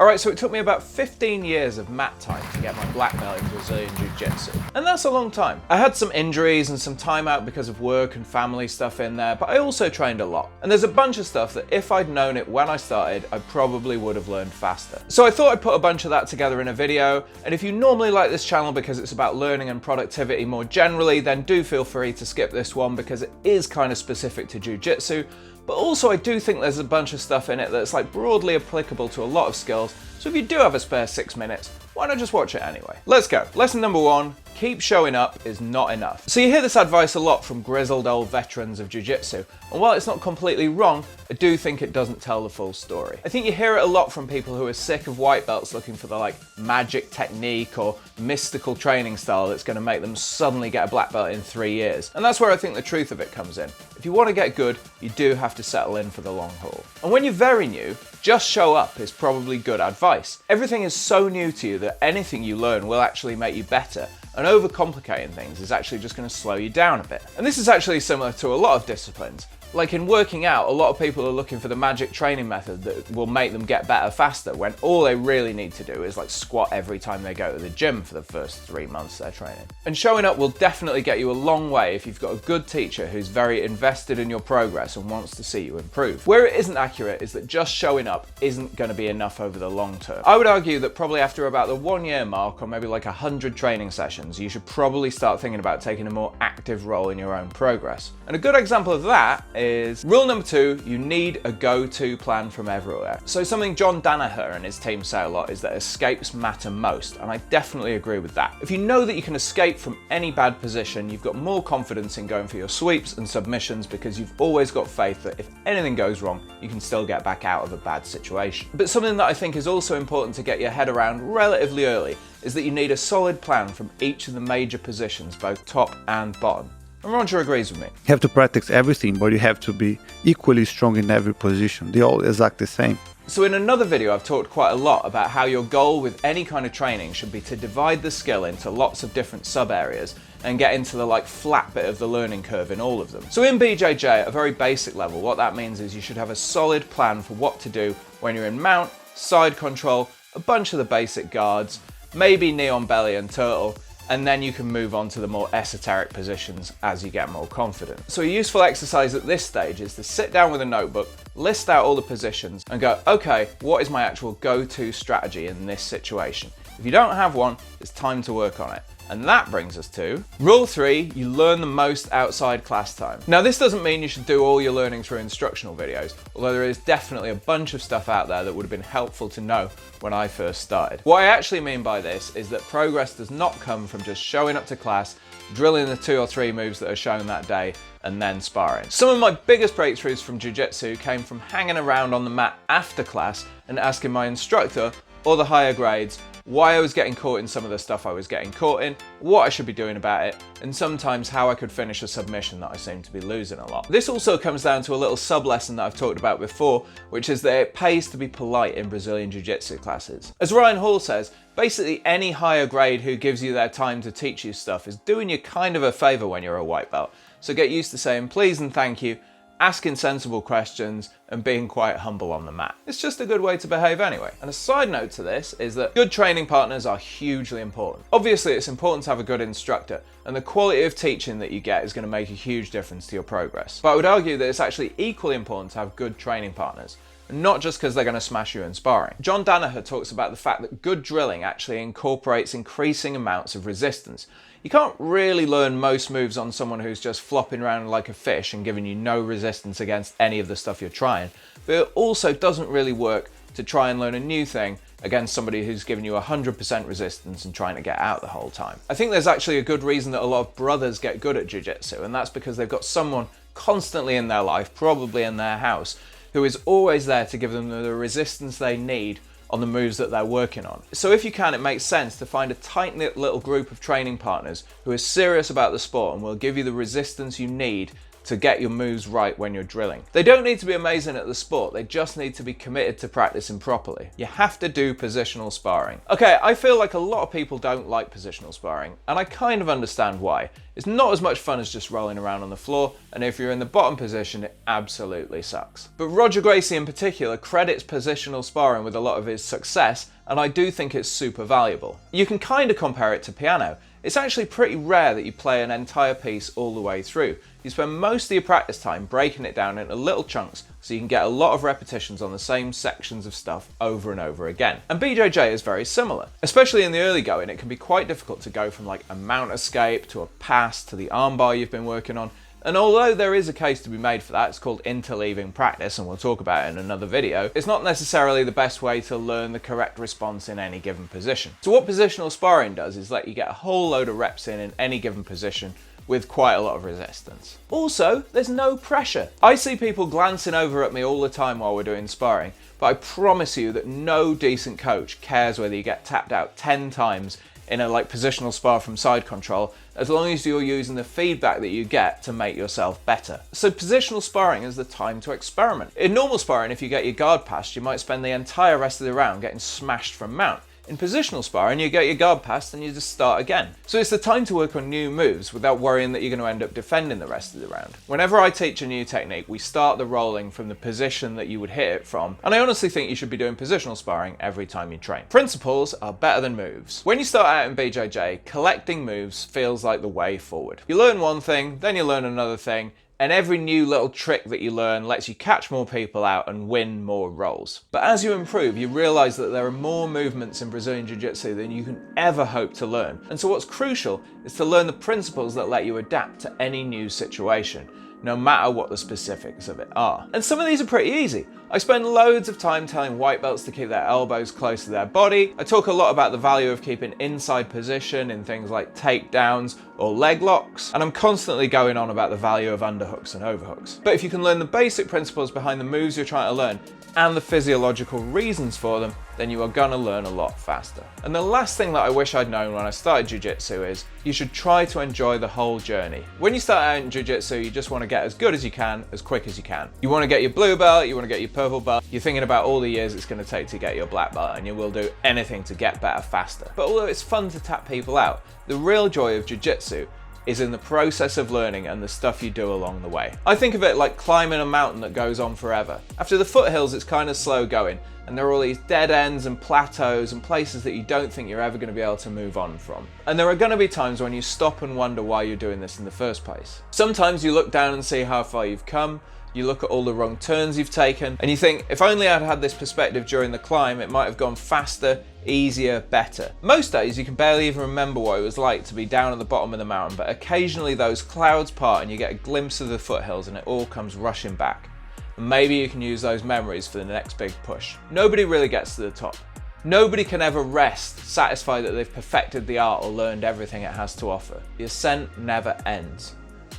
Alright, so it took me about 15 years of mat time to get my black belt in Brazilian Jiu-Jitsu. And that's a long time. I had some injuries and some time out because of work and family stuff in there, but I also trained a lot. And there's a bunch of stuff that if I'd known it when I started, I probably would have learned faster. So I thought I'd put a bunch of that together in a video, and if you normally like this channel because it's about learning and productivity more generally, then do feel free to skip this one because it is kind of specific to Jiu-Jitsu. But also I do think there's a bunch of stuff in it that's like broadly applicable to a lot of skills, so if you do have a spare 6 minutes, why not just watch it anyway? Let's go. Lesson number 1, keep showing up is not enough. So you hear this advice a lot from grizzled old veterans of Jiu-Jitsu, and while it's not completely wrong, I do think it doesn't tell the full story. I think you hear it a lot from people who are sick of white belts looking for the like magic technique or mystical training style that's going to make them suddenly get a black belt in 3 years. And that's where I think the truth of it comes in. If you want to get good, you do have to settle in for the long haul. And when you're very new, just show up is probably good advice. Everything is so new to you that anything you learn will actually make you better, and overcomplicating things is actually just going to slow you down a bit. And this is actually similar to a lot of disciplines. Like in working out, a lot of people are looking for the magic training method that will make them get better faster, when all they really need to do is like squat every time they go to the gym for the first 3 months they're training. And showing up will definitely get you a long way if you've got a good teacher who's very invested in your progress and wants to see you improve. Where it isn't accurate is that just showing up isn't going to be enough over the long term. I would argue that probably after about the 1 year mark, or maybe like 100 training sessions, you should probably start thinking about taking a more active role in your own progress. And a good example of that is rule number 2, you need a go-to plan from everywhere. So something John Danaher and his team say a lot is that escapes matter most, and I definitely agree with that. If you know that you can escape from any bad position, you've got more confidence in going for your sweeps and submissions because you've always got faith that if anything goes wrong, you can still get back out of a bad situation. But something that I think is also important to get your head around relatively early is that you need a solid plan from each of the major positions, both top and bottom. And Roger agrees with me. You have to practice everything, but you have to be equally strong in every position. They're all exactly the same. So in another video, I've talked quite a lot about how your goal with any kind of training should be to divide the skill into lots of different sub areas and get into the like flat bit of the learning curve in all of them. So in BJJ, at a very basic level, what that means is you should have a solid plan for what to do when you're in mount, side control, a bunch of the basic guards, maybe knee on belly and turtle, and then you can move on to the more esoteric positions as you get more confident. So a useful exercise at this stage is to sit down with a notebook, list out all the positions, and go, okay, what is my actual go-to strategy in this situation? If you don't have one, it's time to work on it. And that brings us to rule 3, you learn the most outside class time. Now this doesn't mean you should do all your learning through instructional videos, although there is definitely a bunch of stuff out there that would have been helpful to know when I first started. What I actually mean by this is that progress does not come from just showing up to class, drilling the 2 or 3 moves that are shown that day, and then sparring. Some of my biggest breakthroughs from Jiu-Jitsu came from hanging around on the mat after class and asking my instructor, or the higher grades, why I was getting caught in some of the stuff I was getting caught in, what I should be doing about it, and sometimes how I could finish a submission that I seem to be losing a lot. This also comes down to a little sub-lesson that I've talked about before, which is that it pays to be polite in Brazilian Jiu-Jitsu classes. As Ryan Hall says, basically any higher grade who gives you their time to teach you stuff is doing you kind of a favor when you're a white belt. So get used to saying please and thank you, asking sensible questions, and being quite humble on the mat. It's just a good way to behave anyway. And a side note to this is that good training partners are hugely important. Obviously, it's important to have a good instructor, and the quality of teaching that you get is going to make a huge difference to your progress. But I would argue that it's actually equally important to have good training partners, and not just because they're going to smash you in sparring. John Danaher talks about the fact that good drilling actually incorporates increasing amounts of resistance. You can't really learn most moves on someone who's just flopping around like a fish and giving you no resistance against any of the stuff you're trying, but it also doesn't really work to try and learn a new thing against somebody who's giving you 100% resistance and trying to get out the whole time. I think there's actually a good reason that a lot of brothers get good at Jiu-Jitsu, and that's because they've got someone constantly in their life, probably in their house, who is always there to give them the resistance they need on the moves that they're working on. So if you can, it makes sense to find a tight-knit little group of training partners who are serious about the sport and will give you the resistance you need to get your moves right when you're drilling. They don't need to be amazing at the sport, they just need to be committed to practicing properly. You have to do positional sparring. Okay, I feel like a lot of people don't like positional sparring, and I kind of understand why. It's not as much fun as just rolling around on the floor, and if you're in the bottom position, it absolutely sucks. But Roger Gracie in particular credits positional sparring with a lot of his success, and I do think it's super valuable. You can kind of compare it to piano. It's actually pretty rare that you play an entire piece all the way through. You spend most of your practice time breaking it down into little chunks so you can get a lot of repetitions on the same sections of stuff over and over again. And BJJ is very similar. Especially in the early going, it can be quite difficult to go from like a mount escape to a pass to the armbar you've been working on. And although there is a case to be made for that, it's called interleaving practice, and we'll talk about it in another video, it's not necessarily the best way to learn the correct response in any given position. So what positional sparring does is let you get a whole load of reps in any given position with quite a lot of resistance. Also, there's no pressure. I see people glancing over at me all the time while we're doing sparring, but I promise you that no decent coach cares whether you get tapped out 10 times in a positional spar from side control, as long as you're using the feedback that you get to make yourself better. So positional sparring is the time to experiment. In normal sparring, if you get your guard passed, you might spend the entire rest of the round getting smashed from mount. In positional sparring, you get your guard passed and you just start again. So it's the time to work on new moves without worrying that you're going to end up defending the rest of the round. Whenever I teach a new technique, we start the rolling from the position that you would hit it from, and I honestly think you should be doing positional sparring every time you train. Principles are better than moves. When you start out in BJJ, collecting moves feels like the way forward. You learn one thing, then you learn another thing, and every new little trick that you learn lets you catch more people out and win more rolls. But as you improve, you realise that there are more movements in Brazilian Jiu-Jitsu than you can ever hope to learn. And so what's crucial is to learn the principles that let you adapt to any new situation, no matter what the specifics of it are. And some of these are pretty easy. I spend loads of time telling white belts to keep their elbows close to their body. I talk a lot about the value of keeping inside position in things like takedowns or leg locks, and I'm constantly going on about the value of underhooks and overhooks. But if you can learn the basic principles behind the moves you're trying to learn and the physiological reasons for them, then you are gonna learn a lot faster. And the last thing that I wish I'd known when I started Jiu-Jitsu is you should try to enjoy the whole journey. When you start out in Jiu-Jitsu, you just wanna get as good as you can, as quick as you can. You wanna get your blue belt, you wanna get your purple belt, you're thinking about all the years it's gonna take to get your black belt, and you will do anything to get better faster. But although it's fun to tap people out, the real joy of Jiu-Jitsu is in the process of learning and the stuff you do along the way. I think of it like climbing a mountain that goes on forever. After the foothills, it's kind of slow going, and there are all these dead ends and plateaus and places that you don't think you're ever going to be able to move on from. And there are going to be times when you stop and wonder why you're doing this in the first place. Sometimes you look down and see how far you've come, you look at all the wrong turns you've taken, and you think, if only I'd had this perspective during the climb, it might have gone faster, easier, better. Most days you can barely even remember what it was like to be down at the bottom of the mountain, but occasionally those clouds part and you get a glimpse of the foothills and it all comes rushing back. And maybe you can use those memories for the next big push. Nobody really gets to the top. Nobody can ever rest, satisfied that they've perfected the art or learned everything it has to offer. The ascent never ends.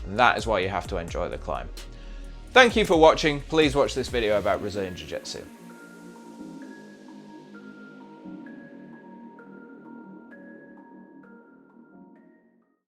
And that is why you have to enjoy the climb. Thank you for watching. Please watch this video about Brazilian Jiu-Jitsu.